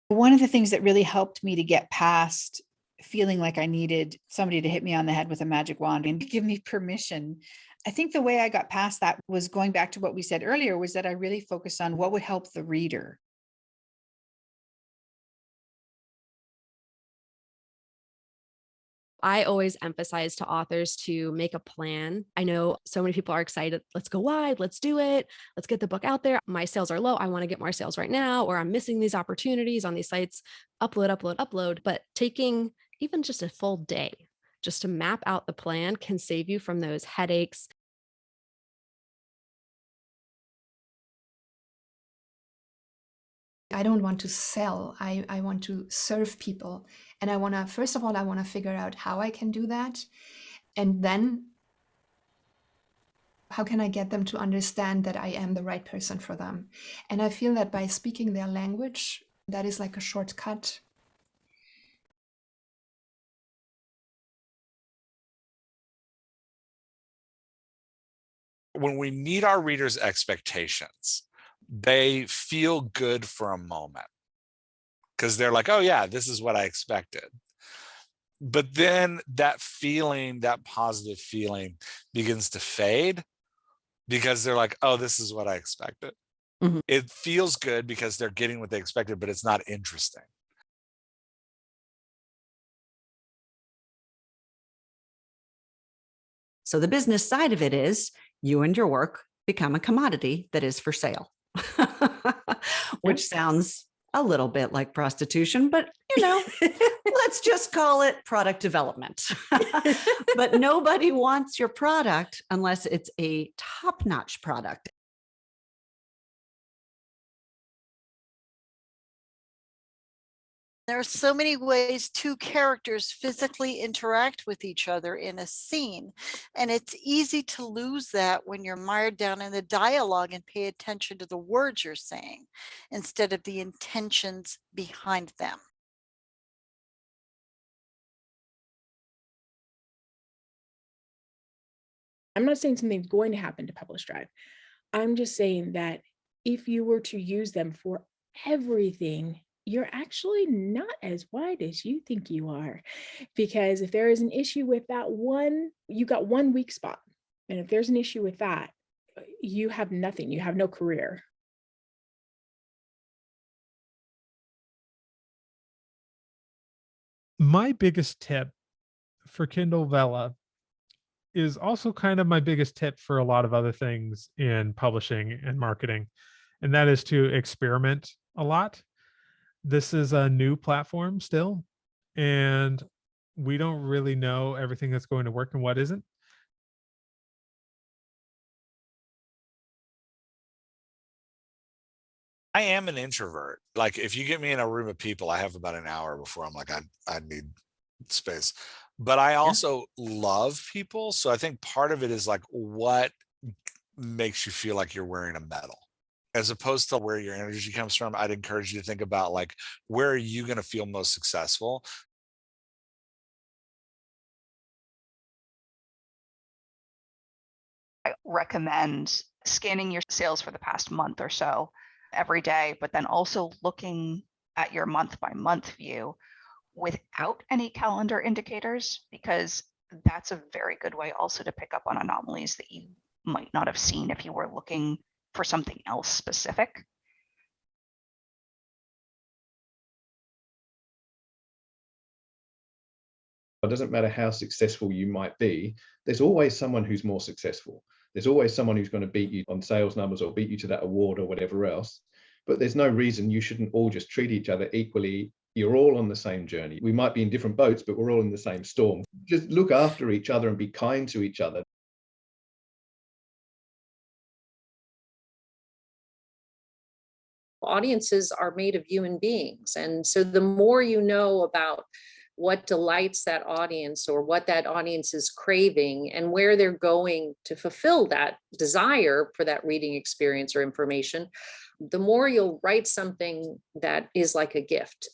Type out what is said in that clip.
One of the things that really helped me to get past feeling like I needed somebody to hit me on the head with a magic wand and give me permission. I think the way I got past that was going back to what we said earlier, was that I really focused on what would help the reader. I always emphasize to authors to make a plan. I know so many people are excited. Let's go wide. Let's do it. Let's get the book out there. My sales are low. I want to get more sales right now, or I'm missing these opportunities on these sites. Upload, upload, upload. But taking even just a full day just to map out the plan can save you from those headaches. I don't want to sell. I want to serve people. And I want to, first of all, I want to figure out how I can do that. And then how can I get them to understand that I am the right person for them? And I feel that by speaking their language, that is like a shortcut. When we meet our readers' expectations, they feel good for a moment because they're like, oh yeah, this is what I expected. But then that feeling, that positive feeling begins to fade because they're like, oh, this is what I expected. Mhm. It feels good because they're getting what they expected, but it's not interesting. So the business side of it is you and your work become a commodity that is for sale, which sounds a little bit like prostitution, but let's just call it product development. But nobody wants your product unless it's a top-notch product. There are so many ways two characters physically interact with each other in a scene, and it's easy to lose that when you're mired down in the dialogue and pay attention to the words you're saying instead of the intentions behind them. I'm not saying something's going to happen to Publish Drive. I'm just saying that if you were to use them for everything, you're actually not as wide as you think you are. Because if there is an issue with that one, you got one weak spot. And if there's an issue with that, you have nothing, you have no career. My biggest tip for Kindle Vella is also kind of my biggest tip for a lot of other things in publishing and marketing, and that is to experiment a lot. This is a new platform still, and we don't really know everything that's going to work and what isn't. I am an introvert. Like if you get me in a room of people, I have about an hour before I'm like, I need space. But I also love people. So I think part of it is like what makes you feel like you're wearing a medal. As opposed to where your energy comes from, I'd encourage you to think about like, where are you going to feel most successful? I recommend scanning your sales for the past month or so every day, but then also looking at your month by month view without any calendar indicators, because that's a very good way also to pick up on anomalies that you might not have seen if you were looking for something else specific. It doesn't matter how successful you might be, there's always someone who's more successful. There's always someone who's going to beat you on sales numbers or beat you to that award or whatever else. But there's no reason you shouldn't all just treat each other equally. You're all on the same journey. We might be in different boats, but we're all in the same storm. Just look after each other and be kind to each other. Audiences are made of human beings. And so the more you know about what delights that audience or what that audience is craving and where they're going to fulfill that desire for that reading experience or information, the more you'll write something that is like a gift.